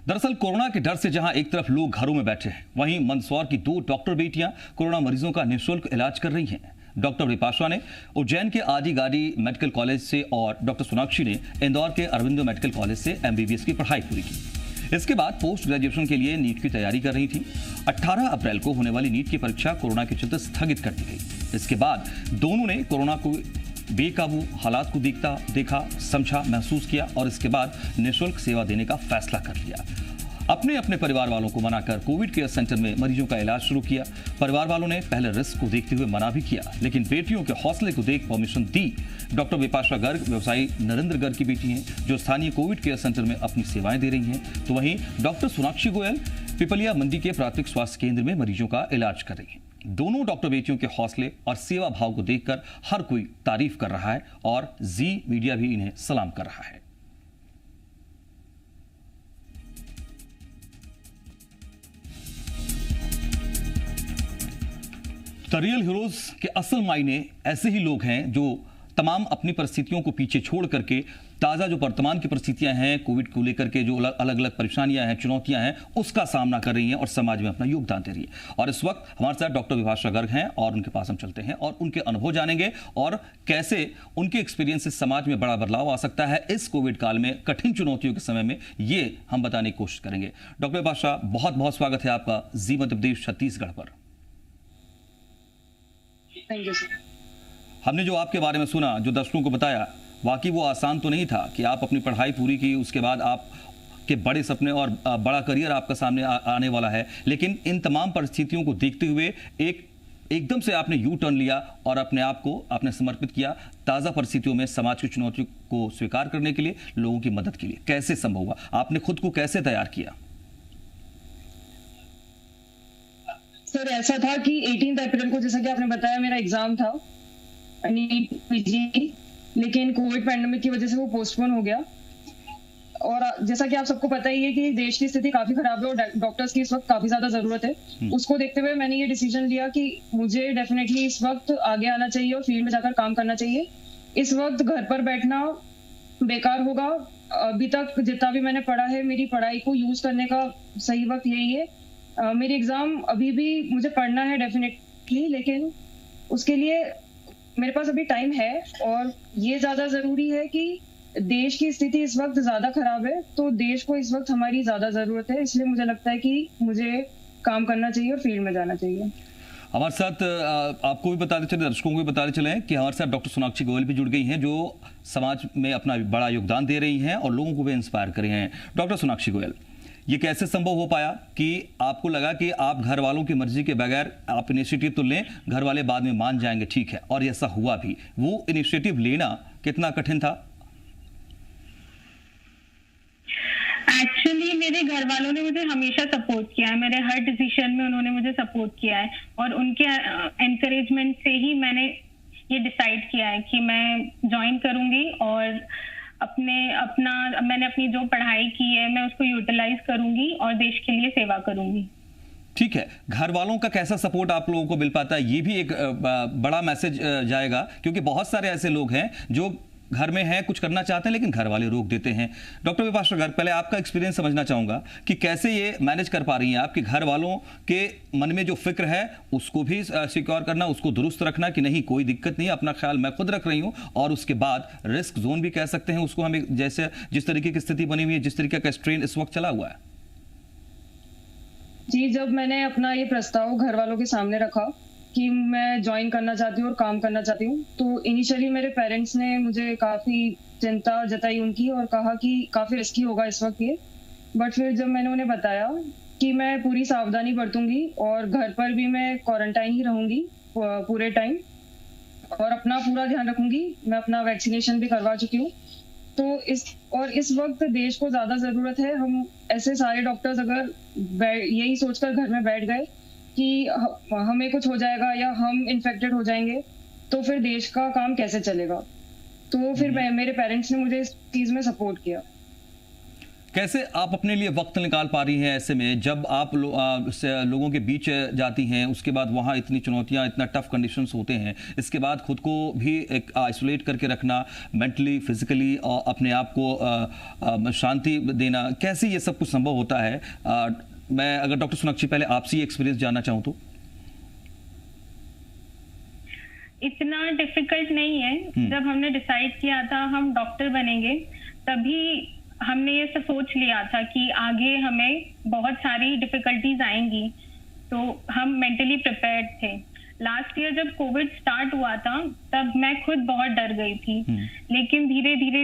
दरअसल कोरोना के डर से जहां एक तरफ लोग घरों में बैठे हैं, वहीं मंदसौर की 2 डॉक्टर बेटियां कोरोना मरीजों का निःशुल्क इलाज कर रही हैं। डॉक्टर विपाशा ने उज्जैन के आदि गाड़ी मेडिकल कॉलेज से और डॉक्टर सोनाक्षी ने इंदौर के अरविंदो मेडिकल कॉलेज से MBBS की पढ़ाई पूरी की। इसके बाद पोस्ट ग्रेजुएशन के लिए नीट की तैयारी कर रही थी। 18 अप्रैल को होने वाली नीट की परीक्षा कोरोना के चलते स्थगित कर दी गई। इसके बाद दोनों ने कोरोना को बेकाबू हालात को देखा, समझा, महसूस किया और इसके बाद निःशुल्क सेवा देने का फैसला कर लिया। अपने अपने परिवार वालों को मनाकर कोविड केयर सेंटर में मरीजों का इलाज शुरू किया। परिवार वालों ने पहले रिस्क को देखते हुए मना भी किया, लेकिन बेटियों के हौसले को देख परमिशन दी। डॉक्टर विपाशा गर्ग व्यवसायी नरेंद्र गर्ग की बेटी हैं, जो स्थानीय कोविड केयर सेंटर में अपनी सेवाएं दे रही हैं। तो वहीं डॉक्टर सोनाक्षी गोयल पिपलिया मंडी के प्राथमिक स्वास्थ्य केंद्र में मरीजों का इलाज कर रही हैं। दोनों डॉक्टर बेटियों के हौसले और सेवा भाव को देखकर हर कोई तारीफ कर रहा है और जी मीडिया भी इन्हें सलाम कर रहा है। द रियल हीरोज के असल मायने ऐसे ही लोग हैं जो तमाम अपनी परिस्थितियों को पीछे छोड़ करके ताज़ा जो वर्तमान की परिस्थितियां हैं, कोविड को लेकर के जो अलग अलग परेशानियां हैं, चुनौतियां हैं, उसका सामना कर रही हैं और समाज में अपना योगदान दे रही है। और इस वक्त हमारे साथ डॉक्टर विपाशा गर्ग हैं और उनके पास हम चलते हैं और उनके अनुभव जानेंगे और कैसे उनके एक्सपीरियंस से समाज में बड़ा बदलाव आ सकता है इस कोविड काल में, कठिन चुनौतियों के समय में, ये हम बताने की कोशिश करेंगे। डॉक्टर विपाशा, बहुत बहुत स्वागत है आपका जी मध्य प्रदेश छत्तीसगढ़ पर। Thank you sir. हमने जो आपके बारे में सुना, जो दर्शकों को बताया, वाकई वो आसान तो नहीं था कि आप अपनी पढ़ाई पूरी की, उसके बाद आप के बड़े सपने और बड़ा करियर आपका सामने आने वाला है, लेकिन इन तमाम परिस्थितियों को देखते हुए एकदम से आपने यू टर्न लिया और अपने आप को आपने समर्पित किया ताज़ा परिस्थितियों में समाज की चुनौतियों को स्वीकार करने के लिए, लोगों की मदद के लिए। कैसे संभव हुआ? आपने खुद को कैसे तैयार किया? सर ऐसा था कि 18 अप्रैल को, जैसा कि आपने बताया, मेरा एग्जाम था नीट पीजी, लेकिन कोविड पैंडेमिक की वजह से वो पोस्टपोन हो गया। और जैसा कि आप सबको पता ही है कि देश की स्थिति काफी खराब है और डॉक्टर्स की इस वक्त काफी ज्यादा जरूरत है। उसको देखते हुए मैंने ये डिसीजन लिया कि मुझे डेफिनेटली इस वक्त आगे आना चाहिए और फील्ड में जाकर काम करना चाहिए। इस वक्त घर पर बैठना बेकार होगा। अभी तक जितना भी मैंने पढ़ा है, मेरी पढ़ाई को यूज करने का सही वक्त यही है। मेरी एग्जाम अभी भी मुझे पढ़ना है डेफिनेटली, लेकिन उसके लिए मेरे पास अभी टाइम है और ये ज्यादा जरूरी है कि देश की स्थिति इस वक्त ज्यादा खराब है, तो देश को इस वक्त हमारी ज्यादा जरूरत है। इसलिए मुझे लगता है कि मुझे काम करना चाहिए और फील्ड में जाना चाहिए। हमारे साथ आपको भी बताते चले, दर्शकों को भी बताते चले कि हमारे साथ डॉक्टर सोनाक्षी गोयल भी जुड़ गई हैं, जो समाज में अपना बड़ा योगदान दे रही हैं और लोगों को भी इंस्पायर कर रही हैं। डॉक्टर सोनाक्षी गोयल, ये कैसे संभव हो पाया कि आपको लगा कि आप घर वालों की मर्जी के बगैर आप इनिशिएटिव तो लें, घर वाले बाद में मान जाएंगे, ठीक है, और ऐसा हुआ भी? वो इनिशिएटिव लेना कितना कठिन था? एक्चुअली मेरे घर वालों ने मुझे हमेशा सपोर्ट किया है, मेरे हर डिसीजन में उन्होंने मुझे सपोर्ट किया है और उनके एनकरेजमेंट से ही मैंने ये डिसाइड किया है कि मैं ज्वाइन करूंगी और मैंने अपनी जो पढ़ाई की है मैं उसको यूटिलाइज करूंगी और देश के लिए सेवा करूंगी। ठीक है, घर वालों का कैसा सपोर्ट आप लोगों को मिल पाता है, ये भी एक बड़ा मैसेज जाएगा, क्योंकि बहुत सारे ऐसे लोग हैं जो घर में हैं, कुछ करना चाहते हैं, लेकिन घर वाले रोक देते हैं। डॉक्टर विपाशा गर्ग, पहले आपका एक्सपीरियंस समझना चाहूंगा कि कैसे ये मैनेज कर पा रही हैं आपके घर वालों के मन में जो फिक्र है उसको भी सिक्योर करना, उसको दुरुस्त रखना कि नहीं कोई दिक्कत नहीं, अपना ख्याल मैं खुद रख रही हूँ, और उसके बाद रिस्क जोन भी कह सकते हैं उसको हमें, जैसे जिस तरीके की स्थिति बनी हुई है, जिस तरीके का स्ट्रेन इस वक्त चला हुआ है। जी, जब मैंने अपना ये प्रस्ताव घर वालों के सामने रखा कि मैं ज्वाइन करना चाहती हूँ और काम करना चाहती हूँ, तो इनिशियली मेरे पेरेंट्स ने मुझे काफी चिंता जताई उनकी और कहा कि काफी रिस्की होगा इस वक्त ये। बट फिर जब मैंने उन्हें बताया कि मैं पूरी सावधानी बरतूंगी और घर पर भी मैं क्वारंटाइन ही रहूंगी पूरे टाइम और अपना पूरा ध्यान रखूंगी, मैं अपना वैक्सीनेशन भी करवा चुकी हूँ, तो इस वक्त देश को ज्यादा जरूरत है। हम ऐसे सारे डॉक्टर्स अगर यही सोचकर घर में बैठ गए कि हमें कुछ हो जाएगा या हम इन्फेक्टेड हो जाएंगे, तो फिर देश का काम कैसे चलेगा। तो फिर मेरे पेरेंट्स ने मुझे इस चीज में सपोर्ट किया। कैसे आप अपने लिए वक्त निकाल पा रही हैं ऐसे में, जब आप लोगों के बीच जाती हैं, उसके बाद वहाँ इतनी चुनौतियाँ, इतना टफ कंडीशंस होते हैं, इसके बाद खुद को भी एक आइसोलेट करके रखना, मेंटली फिजिकली और अपने आप को शांति देना, कैसे ये सब कुछ संभव होता है? मैं अगर डॉक्टर सोनाक्षी पहले आपसे एक्सपीरियंस जानना चाहूँ तो। इतना डिफिकल्ट नहीं है। जब हमने डिसाइड किया था हम डॉक्टर बनेंगे, तभी हमने ये सब सोच लिया था कि आगे हमें बहुत सारी डिफिकल्टीज आएंगी, तो हम मेंटली प्रिपेयर्ड थे। लास्ट ईयर जब कोविड स्टार्ट हुआ था तब मैं खुद बहुत डर गई थी, लेकिन धीरे धीरे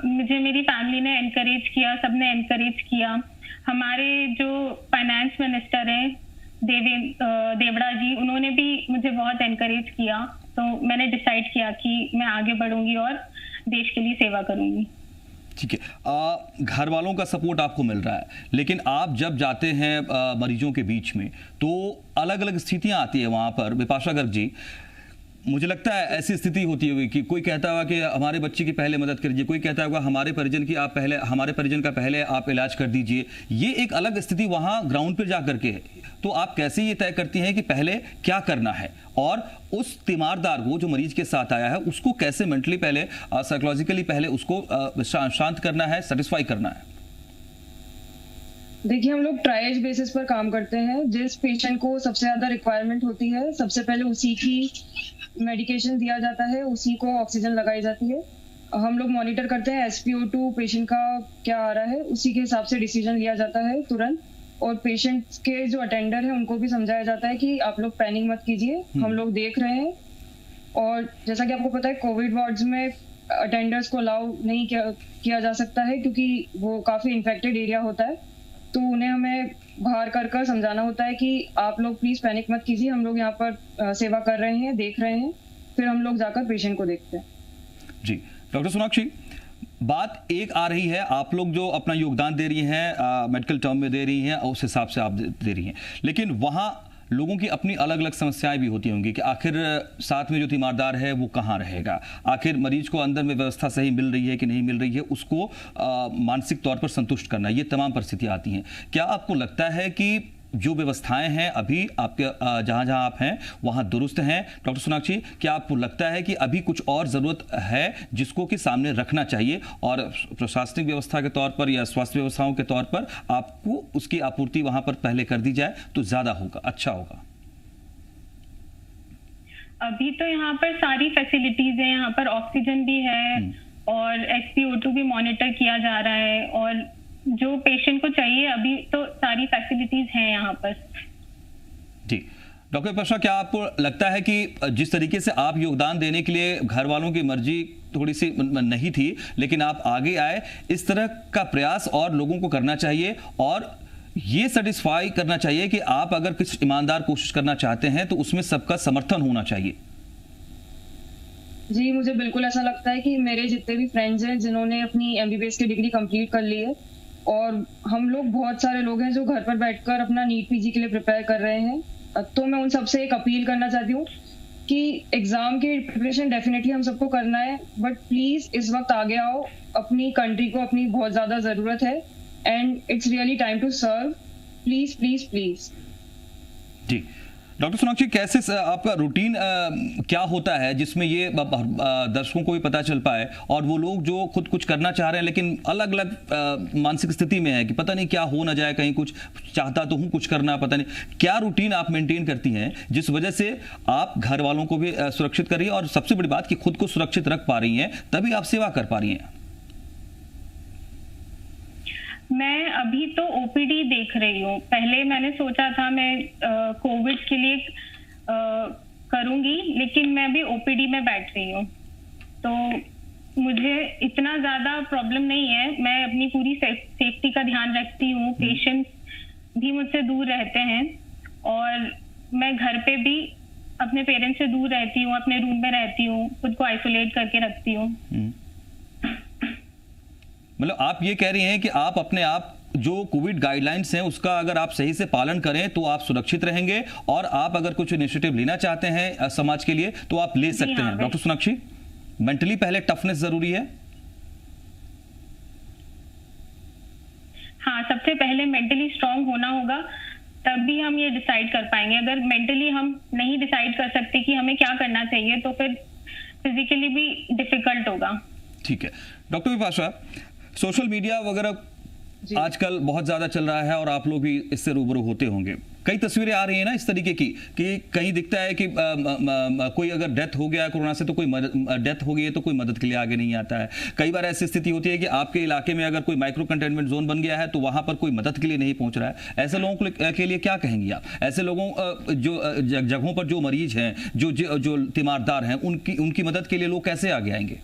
मुझे मेरी फैमिली ने एनकरेज किया, सबने एनकरेज किया। हमारे जो फाइनेंस मिनिस्टर हैं देवड़ा जी, उन्होंने भी मुझे बहुत एनकरेज किया, तो मैंने डिसाइड किया कि मैं आगे बढ़ूंगी और देश के लिए सेवा करूंगी। ठीक है, घर वालों का सपोर्ट आपको मिल रहा है, लेकिन आप जब जाते हैं मरीजों के बीच में तो अलग अलग स्थितियां आती है वहां पर। विपाशा गर्ग जी, मुझे लगता है ऐसी स्थिति होती होगी कि कोई कहता होगा कि हमारे बच्चे की पहले मदद करिए, कोई कहता होगा हमारे परिजन का पहले आप इलाज कर दीजिए। ये एक अलग स्थिति वहां ग्राउंड पर जा करके है। तो आप कैसे ये तय करती हैं कि पहले क्या करना है, और उस तीमारदार को जो मरीज के साथ आया है उसको कैसे मेंटली पहले, साइकोलॉजिकली पहले उसको शांत करना है, सेटिस्फाई करना है? देखिए, हम लोग ट्रायज बेसिस पर काम करते हैं। जिस पेशेंट को सबसे ज्यादा रिक्वायरमेंट होती है, सबसे पहले उसी की मेडिकेशन दिया जाता है, उसी को ऑक्सीजन लगाई जाती है। हम लोग मॉनिटर करते हैं SpO2 पेशेंट का क्या आ रहा है, उसी के हिसाब से डिसीजन लिया जाता है तुरंत। और पेशेंट के जो अटेंडर है उनको भी समझाया जाता है कि आप लोग पैनिक मत कीजिए, हम लोग देख रहे हैं। और जैसा कि आपको पता है, कोविड वार्ड्स में अटेंडर्स को अलाउ नहीं किया जा सकता है, क्योंकि वो काफी इन्फेक्टेड एरिया होता है। तो उन्हें हमें बाहर कर समझाना होता है कि आप लोग प्लीज पैनिक मत कीजिए, हम लोग यहाँ पर सेवा कर रहे हैं, देख रहे हैं। फिर हम लोग जाकर पेशेंट को देखते हैं। जी डॉक्टर सोनाक्षी, बात एक आ रही है, आप लोग जो अपना योगदान दे रही हैं मेडिकल टर्म में दे रही हैं, उस हिसाब से आप दे रही हैं, लेकिन वहाँ लोगों की अपनी अलग अलग समस्याएं भी होती होंगी कि आखिर साथ में जो तीमारदार है वो कहाँ रहेगा, आखिर मरीज को अंदर में व्यवस्था सही मिल रही है कि नहीं मिल रही है, उसको मानसिक तौर पर संतुष्ट करना, ये तमाम परिस्थितियाँ आती हैं। क्या आपको लगता है कि जो व्यवस्थाएं हैं अभी आपके जहां जहां आप हैं वहां दुरुस्त हैं? डॉक्टर सोनाक्षी, क्या आपको लगता है कि अभी कुछ और ज़रूरत है जिसको कि सामने रखना चाहिए, और प्रशासनिक व्यवस्था के तौर पर या स्वास्थ्य व्यवस्थाओं के तौर पर आपको उसकी आपूर्ति वहां पर पहले कर दी जाए तो ज़्यादा होगा, अच्छा होगा? अभी तो यहाँ पर सारी फैसिलिटीज है, यहाँ पर ऑक्सीजन भी है और SpO2 भी मॉनिटर किया जा रहा है, और जो पेशेंट को चाहिए अभी तो सारी फैसिलिटीज हैं यहाँ पर। जी डॉक्टर विपाशा, क्या आपको लगता है कि जिस तरीके से आप योगदान देने के लिए, घर वालों की मर्जी थोड़ी सी नहीं थी लेकिन आप आगे आए, इस तरह का प्रयास और लोगों को करना चाहिए, और ये सेटिस्फाई करना चाहिए कि आप अगर कुछ ईमानदार कोशिश करना चाहते हैं तो उसमें सबका समर्थन होना चाहिए? जी, मुझे बिल्कुल ऐसा लगता है कि मेरे जितने भी फ्रेंड्स हैं जिन्होंने अपनी MBBS की डिग्री कंप्लीट कर ली है, और हम लोग बहुत सारे लोग हैं जो घर पर बैठकर अपना नीट PG के लिए प्रिपेयर कर रहे हैं, तो मैं उन सबसे एक अपील करना चाहती हूँ कि एग्जाम की प्रिपरेशन डेफिनेटली हम सबको करना है, बट प्लीज इस वक्त आगे आओ, अपनी कंट्री को अपनी बहुत ज्यादा जरूरत है, and it's really time to serve. Please please please. जी डॉक्टर सोनाक्षी, कैसे आपका रूटीन क्या होता है जिसमें ये दर्शकों को भी पता चल पाए, और वो लोग जो खुद कुछ करना चाह रहे हैं लेकिन अलग अलग मानसिक स्थिति में है कि पता नहीं क्या हो ना जाए, कहीं कुछ चाहता तो हूँ कुछ करना, पता नहीं क्या रूटीन आप मेंटेन करती हैं जिस वजह से आप घर वालों को भी सुरक्षित कर रही हैं, और सबसे बड़ी बात कि खुद को सुरक्षित रख पा रही हैं, तभी आप सेवा कर पा रही हैं? मैं अभी तो OPD देख रही हूँ। पहले मैंने सोचा था मैं कोविड के लिए करूंगी, लेकिन मैं अभी OPD में बैठ रही हूँ, तो मुझे इतना ज्यादा प्रॉब्लम नहीं है। मैं अपनी पूरी सेफ्टी का ध्यान रखती हूँ, पेशेंट्स भी मुझसे दूर रहते हैं, और मैं घर पे भी अपने पेरेंट्स से दूर रहती हूँ, अपने रूम में रहती हूँ, खुद को आइसोलेट करके रखती हूँ। मतलब आप ये कह रही हैं कि आप अपने आप जो कोविड गाइडलाइंस हैं उसका अगर आप सही से पालन करें तो आप सुरक्षित रहेंगे, और आप अगर कुछ इनिशिएटिव लेना चाहते हैं समाज के लिए तो आप ले सकते हैं। डॉक्टर सोनाक्षी, मेंटली पहले टफनेस जरूरी है? सबसे पहले मेंटली स्ट्रांग होना होगा, तभी हम ये डिसाइड कर पाएंगे। अगर मेंटली हम नहीं डिसाइड कर सकते कि हमें क्या करना चाहिए, तो फिर फिजिकली भी डिफिकल्ट होगा। ठीक है डॉक्टर विपाशा, सोशल मीडिया वगैरह आजकल बहुत ज्यादा चल रहा है और आप लोग भी इससे रूबरू होते होंगे। कई तस्वीरें आ रही हैं ना इस तरीके की कि कहीं दिखता है कि कोई अगर डेथ हो गया कोरोना से तो कोई डेथ हो गई है तो कोई मदद के लिए आगे नहीं आता है। कई बार ऐसी स्थिति होती है कि आपके इलाके में अगर कोई माइक्रो कंटेनमेंट जोन बन गया है तो वहां पर कोई मदद के लिए नहीं पहुंच रहा है। ऐसे लोगों के लिए क्या कहेंगी आप? ऐसे लोगों जो जगहों पर जो मरीज हैं, जो तीमारदार हैं, उनकी मदद के लिए लोग कैसे आगे आएंगे?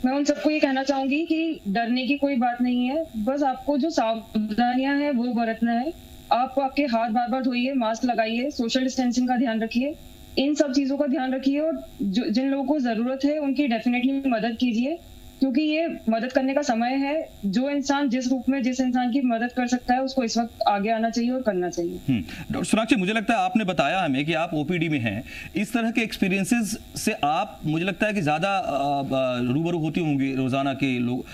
मैं उन सबको ये कहना चाहूंगी कि डरने की कोई बात नहीं है, बस आपको जो सावधानियां हैं वो बरतना है। आप आपके हाथ बार बार धोइए, मास्क लगाइए, सोशल डिस्टेंसिंग का ध्यान रखिए, इन सब चीजों का ध्यान रखिए और जिन लोगों को जरूरत है उनकी डेफिनेटली मदद कीजिए, क्योंकि ये मदद करने का समय है। जो इंसान जिस रूप में जिस इंसान की मदद कर सकता है उसको इस वक्त आगे आना चाहिए और करना चाहिए। डॉक्टर सोनाक्षी, मुझे लगता है आपने बताया हमें कि आप ओपीडी में हैं। इस तरह के एक्सपीरियंसेस से आप, मुझे लगता है कि ज़्यादा रूबरू होती होंगी रोज़ाना के लोग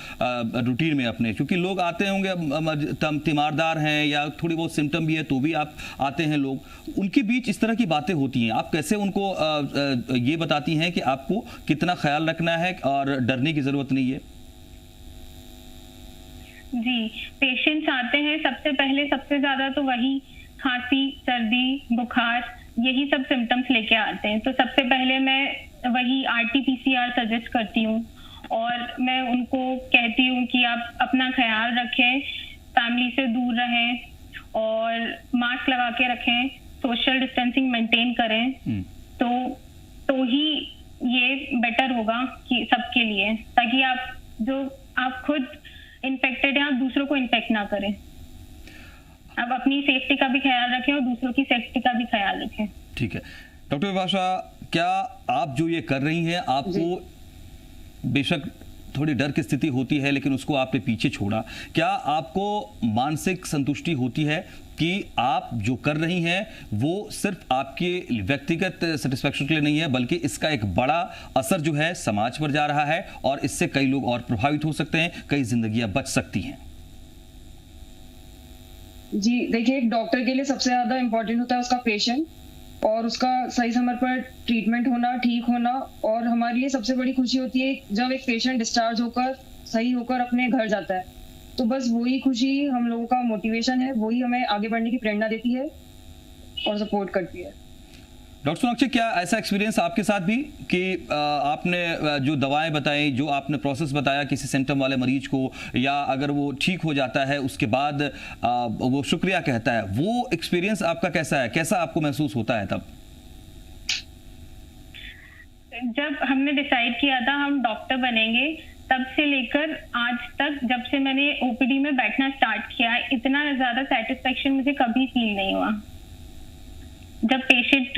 रूटीन में अपने, क्योंकि लोग आते होंगे, तीमारदार हैं या थोड़ी बहुत सिम्टम भी है तो भी आप आते हैं लोग, उनके बीच इस तरह की बातें होती हैं। आप कैसे उनको ये बताती हैं कि आपको कितना ख्याल रखना है और डरने की ज़रूरत नहीं है? जी, पेशेंट्स आते हैं, सबसे पहले सबसे ज्यादा तो वही खांसी, सर्दी, बुखार, यही सब सिम्टम्स लेके आते हैं। तो सबसे पहले मैं वही RT-PCR सजेस्ट करती हूँ और मैं उनको कहती हूँ कि आप अपना ख्याल रखें, फैमिली से दूर रहें और मास्क लगा के रखें, सोशल डिस्टेंसिंग मेंटेन करें, तो ही ये बेटर होगा कि सबके लिए, ताकि आप खुद इन्फेक्टेड हैं, आप दूसरों को इन्फेक्ट ना करें। आप अपनी सेफ्टी का भी ख्याल रखें और दूसरों की सेफ्टी का भी ख्याल रखें। ठीक है डॉक्टर विपाशा, क्या आप जो ये कर रही हैं, आपको बेशक थोड़ी डर की स्थिति होती है लेकिन उसको आपने पीछे छोड़ा, क्या आपको मानसिक संतुष्टि होती है कि आप जो कर रही हैं वो सिर्फ आपके व्यक्तिगत सेटिस्फैक्शन के लिए नहीं है, बल्कि इसका एक बड़ा असर जो है समाज पर जा रहा है और इससे कई लोग और प्रभावित हो सकते हैं, कई जिंदगियां बच सकती हैं? जी देखिए, एक डॉक्टर के लिए सबसे ज्यादा इम्पोर्टेंट होता है उसका पेशेंट और उसका सही समय पर ट्रीटमेंट होना, ठीक होना। और हमारे लिए सबसे बड़ी खुशी होती है जब एक पेशेंट डिस्चार्ज होकर सही होकर अपने घर जाता है। तो बस वही खुशी हम लोगों का मोटिवेशन है, वही हमें आगे बढ़ने की प्रेरणा देती है और सपोर्ट करती है। डॉक्टर सोनाक्षी, क्या ऐसा एक्सपीरियंस आपके साथ भी कि आपने जो दवाएं बताई, जो आपने प्रोसेस बताया किसी सिम्टम वाले मरीज को, या अगर वो ठीक हो जाता है उसके बाद वो शुक्रिया कहता है, वो एक्सपीरियंस आपका कैसा है? कैसा आपको महसूस होता है तब? जब हमने डिसाइड किया था हम डॉक्टर बनेंगे, तब से लेकर आज तक, जब से मैंने ओपीडी में बैठना स्टार्ट किया, इतना ज्यादा सेटिस्फेक्शन मुझे कभी फील नहीं हुआ। जब पेशेंट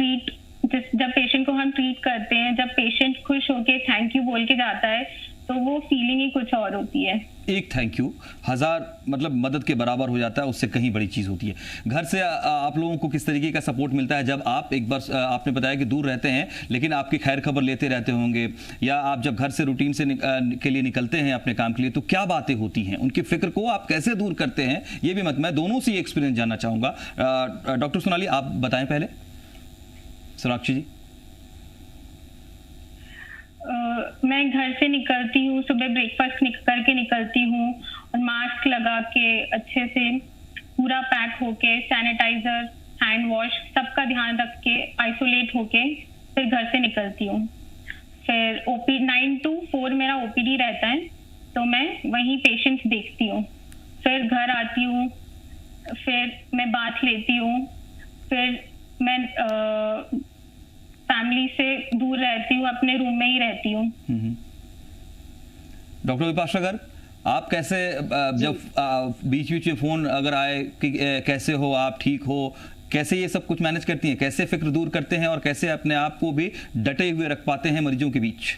को हम ट्रीट करते हैं, जब पेशेंट खुश होके थैंक यू बोल के जाता है, तो वो फीलिंग ही कुछ और होती है। एक थैंक यू 1000 मतलब मदद के बराबर हो जाता है, उससे कहीं बड़ी चीज होती है। घर से आप लोगों को किस तरीके का सपोर्ट मिलता है जब आप एक बार, आपने बताया कि दूर रहते हैं लेकिन आपकी खैर खबर लेते रहते होंगे, या आप जब घर से रूटीन से के लिए निकलते हैं अपने काम के लिए, तो क्या बातें होती हैं? उनकी फिक्र को आप कैसे दूर करते हैं? ये भी मैं दोनों से एक्सपीरियंस जानना चाहूंगा। डॉक्टर सोनाली, आप बताएं पहले। सोनाक्षी जी। मैं घर से निकलती हूँ, सुबह ब्रेकफास्ट करके निकलती हूँ और मास्क लगा के अच्छे से पूरा पैक होके, सैनिटाइजर, हैंड वॉश, सबका ध्यान रख के, आइसोलेट होके फिर घर से निकलती हूँ। फिर 9 to 4 मेरा ओपीडी रहता है, तो मैं वहीं पेशेंट्स देखती हूँ। फिर घर आती हूँ, फिर मैं बात लेती हूँ, फिर मैं फैमिली से दूर रहती हूँ, अपने रूम में ही रहती हूँ। डॉक्टर विपाशा, आप कैसे, जब बीच बीच में फोन अगर आए कि कैसे हो आप, ठीक हो, कैसे ये सब कुछ मैनेज करती हैं? कैसे फिक्र दूर करते हैं और कैसे अपने आप को भी डटे हुए रख पाते हैं मरीजों के बीच?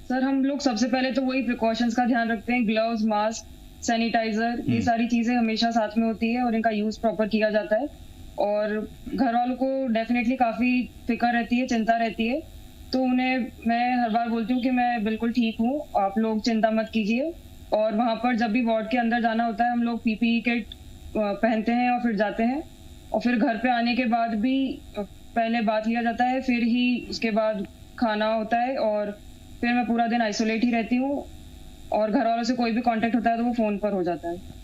सर, हम लोग सबसे पहले तो वही प्रिकॉशंस का ध्यान रखते हैं, ग्लव्स, मास्क, सैनिटाइजर, ये सारी चीजें हमेशा साथ में होती है और इनका यूज प्रॉपर किया जाता है। और घर वालों को डेफिनेटली काफी फिक्र रहती है, चिंता रहती है, तो उन्हें मैं हर बार बोलती हूँ कि मैं बिल्कुल ठीक हूँ, आप लोग चिंता मत कीजिए। और वहाँ पर जब भी वार्ड के अंदर जाना होता है हम लोग पीपीई किट पहनते हैं और फिर जाते हैं, और फिर घर पे आने के बाद भी पहले बात लिया जाता है, फिर ही उसके बाद खाना होता है, और फिर मैं पूरा दिन आइसोलेट ही रहती हूँ, और घर वालों से कोई भी कांटेक्ट होता है तो वो फोन पर हो जाता है।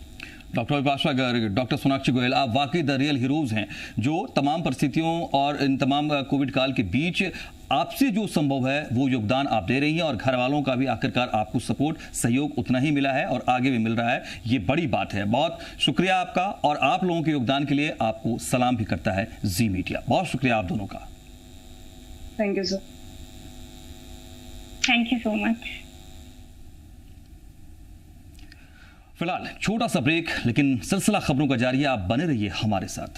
डॉक्टर विपाशा गर्ग, डॉक्टर सोनाक्षी गोयल, आप वाकई द रियल हीरोज हैं जो तमाम परिस्थितियों और इन तमाम कोविड काल के बीच आपसे जो संभव है वो योगदान आप दे रही हैं, और घर वालों का भी आखिरकार आपको सपोर्ट सहयोग उतना ही मिला है और आगे भी मिल रहा है। ये बड़ी बात है। बहुत शुक्रिया आपका, और आप लोगों के योगदान के लिए आपको सलाम भी करता है जी मीडिया। बहुत शुक्रिया आप दोनों का। Thank you sir. Thank you so much. फिलहाल छोटा सा ब्रेक, लेकिन सिलसिला खबरों का जारी है। आप बने रहिए हमारे साथ।